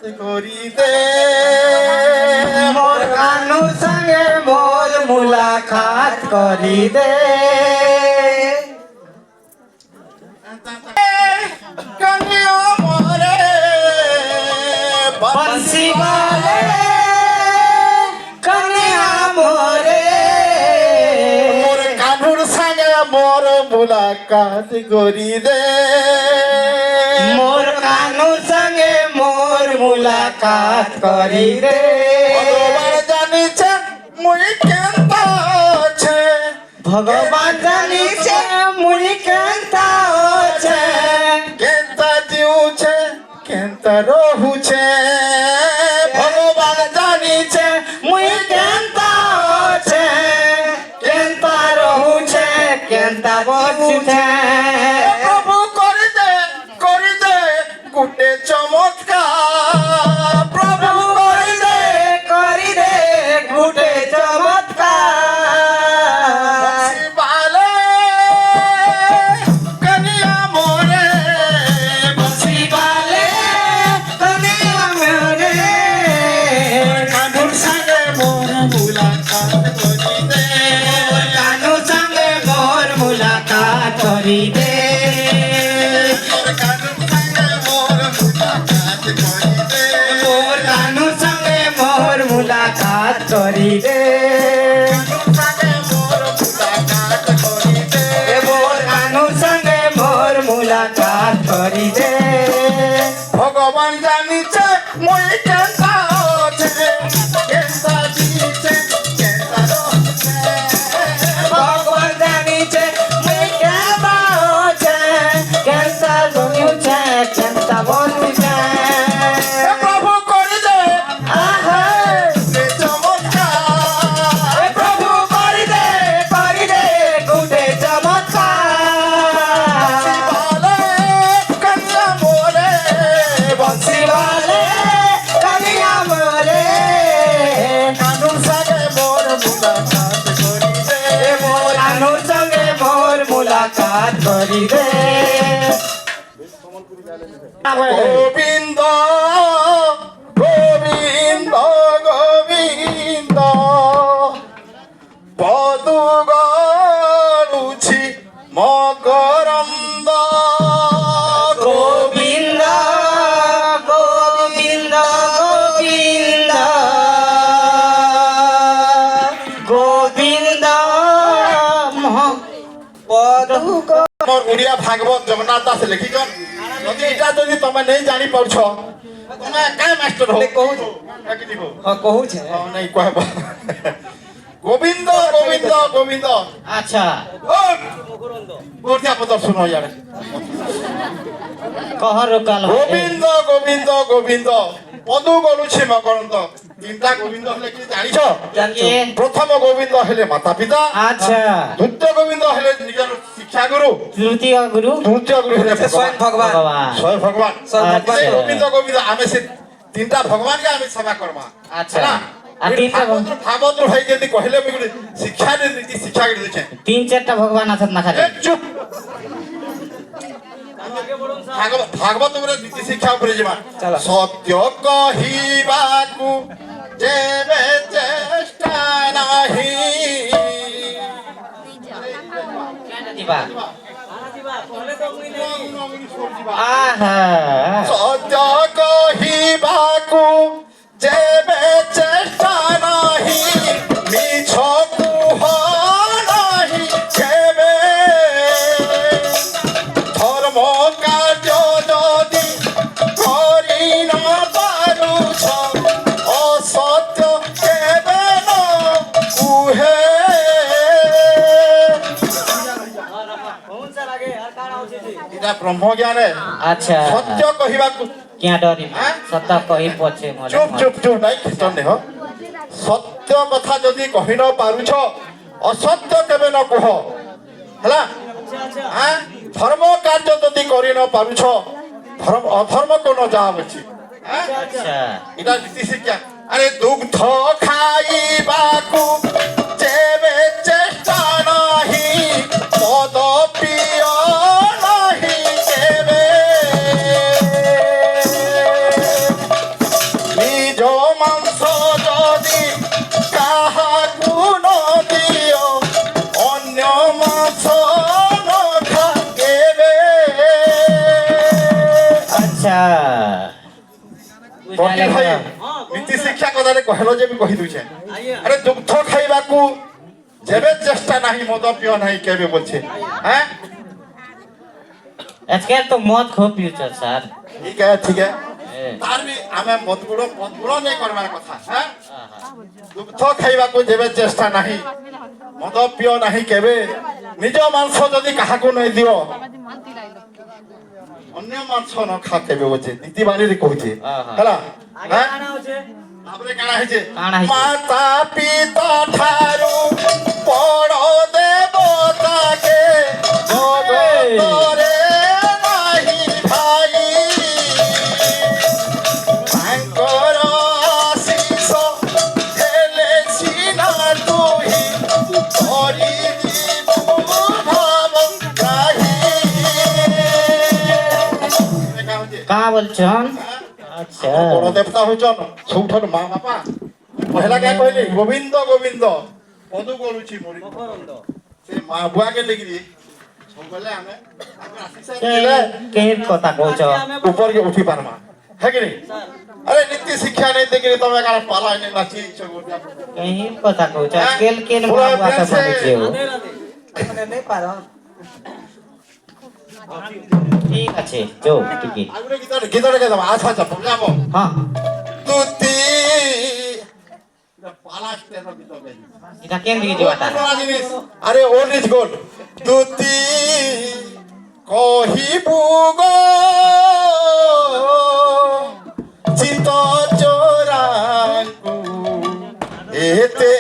করি দে মোর কানুর সঙ্গে মোর মুলাকাত করি দে কানিও মরে বংশী বালে কনিয়া মোরে মোর কানুর সঙ্গে মোর মুলাকাত করি দে মোর কানুর সঙ্গে মোর মুলাকাত করি দে ভগবান জানিছে মুই কেনতা আছে ভগবান জানিছে মুই কেনতা আছে কেনতা জিউছে কেনতা রহুছে ভগবান জানিছে মুই কেনতা আছে কেনতা রহুছে কেনতা বসুছে প্রভু করি দে গুটে চমৎকার প্রভু করি দে গুটে চমৎকার শিবালে কনিয়া মোরে শিবালে কনিয়া মোরে কানুর সঙ্গে মোর মুলাকাত করি দে কানু সঙ্গে মোর মুলাকাত করি দে কানুর সঙ্গে মোর মুলাকাত করি দে মোর কানু সঙ্গে মোর মুলাকাত করি দে মোর কানু সঙ্গে মোর মুলাকাত করি দে ভগবান জানিছে মই কেনতা আছে কেনতা দিছে কেনতা রছে ভগবান জানিছে মুই কেবা আছে কেনতা জমিছে কেনতা বলছে প্রভু করে দে আহা চমৎকার প্রভু করি দে গুটে চমৎকার শিবালে কন্যা মোরে শিবালে কনিয়া মোরে কানুর সঙ্গে মোর মুলাকাত করি দে মোর আনুর সঙ্গে মোর মুলাকাত করি দে গোবিন্দ গোবিন্দ গোবিন্দ পদু গড়ুছি মকরন্দ গোবিন্দ গোবিন্দ গোবিন্দ গোবিন্দ পদু মোর ওড়িয়া ভাগবত জগন্নাথ দাস লেখিছন যদি এটা যদি তুমি নেই জানি পারছ তুমি কাই মাস্টার হো কହୁଛୁ কাকি দিব কହୁছে নাই কহব গোবিন্দ গোবিন্দ গোবিন্দ আচ্ছা ও গোটিয়া পদ শুনো ইয়ারে কহর কাল গোবিন্দ গোবিন্দ গোবিন্দ পদু গড়ুছি মকরন্দ তিনটা গোবিন্দ হলে কি জানিছ জানছি প্রথম গোবিন্দ হলে মাতা পিতা আচ্ছা দ্বিতীয় গোবিন্দ হলে নিজের শিক্ষা গুরু তৃতীয় গুরু তৃতীয় গুরু হলে স্বয়ং ভগবান স্বয়ং ভগবান আচ্ছা। এই গোবিন্দ গোবিন্দ আমি সে তিনটা ভগবানকে আমি সেবা করবা আচ্ছা। আর তিনটা ভাগবত ভাই যদি কহিলে আমি গুলি শিক্ষা নীতি শিক্ষা করে দিছে তিন চারটা ভগবান আছেন না খালি চুপ ভাগবত উপরে নীতি শিক্ষা উপরে যাবা চলো। সত্য কহিবাকু যেবে চেষ্টা নাহি দিবা আহা সত্য কহিবাকু যেবে চেষ্টা নাহি মিছ কুহ নাহি যেবে ধর্ম কার্য যদি করি না পারুছ অসত্য কেবে ন কুহে এটা ব্রহ্মজ্ঞানে আচ্ছা সত্য কহিবাকু কিয়া ডরি হ্যাঁ? সত্য কহি পছে মলে চুপ চুপ চুপ নাই খ্রিস্টান দেহ সত্য কথা যদি কহি ন পারুছ অসত্য কেবে ন কুহ হেলা হ্যাঁ ধর্ম কার্য যদি করি ন পারুছ ধর্ম অধর্ম কোন যা বলছি হ্যাঁ আচ্ছা এটা নীতি শিক্ষা আরে দুগ্ধ খাইবাকু যেবে চেষ্টা নাহি মদ পিয় নাহি যেবে কথাଟେ କହିଲ ଯେ ବି କହି ଦଉଛେ ଆରେ ଦୁଗ୍ଧ ଖାଇବାକୁ ଯେବେ ଚେଷ୍ଟା ନାହିଁ ମଦ ପିଅ ନାହିଁ କେବେ ବୋଲଛେ হ্যাঁ आजकल तो मौत खूब पियो सर ठीक है तार भी आमे मदगुड़ नहीं करबार कथा হ্যাঁ দুগ্ধ খাইବାକୁ যেবে চেষ্টা ନାହିଁ মদ পিଅ ନାହିଁ কেবে নিজ মাংস যদি কাহাକୁ নাই দিও ଅନ୍ୟ ମାଂସ ନ ଖା କେବେ ବୋଲଛେ নীতি ବାଣୀରେ କହୁଛେ ହେଲା হ্যাঁ ତାପରେ କାଣା ହେଇଛେ କାଣା ହେଇଛେ? ମାତା ପିତା ଠାରୁ ବଡ଼ ଦେବତାକେ ଜଗତରେ ନାହିଁ ଭାଇ ତାଙ୍କର ଆଶିଷ ହେଲେ ସିନା ତୁହି କରିଦିବୁ ଭାବ ନାହିଁ कहाँ बोलछन अच्छा ବଡ଼ ଦେବତା ହଉଛନ ସବୁଠାରୁ ମା ବାପା ପହିଲା କା କହିଲେ ଗୋବିନ୍ଦ ଗୋବିନ୍ଦ ପଦୁ ଗଳୁଛି ମୋରି ସେ ମା ବୁଆକେ ନେଇକିରି ସବୁବେଳେ ଆମେ ତାଙ୍କର ଆଶୀଷ ଦେଲେ के कथा कहछ ଉପରକେ ଉଠି ପାରମା ହେ କି नहीं अरे नीति शिक्षा नहीं देकिन तमे काला पाला नहीं नाची छगो कहीं कथा कहछ आजकल के बुआ बुआ सब माने छियो ठीक আছে जो टिकी आगुरे गीतरे के दमा अच्छा अच्छा बुझाबो हां तुति पाला स्टेनो गीत गाई इटा केन दिके जोता अरे ओल्ड इज गोल्ड तुति कहिबु गो चित चोरांकु एते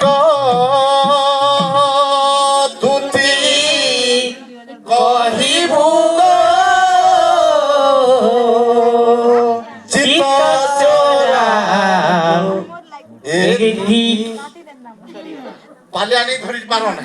गो तुति कहिबु गो चित चोरा एगी पालियानी धरि पारन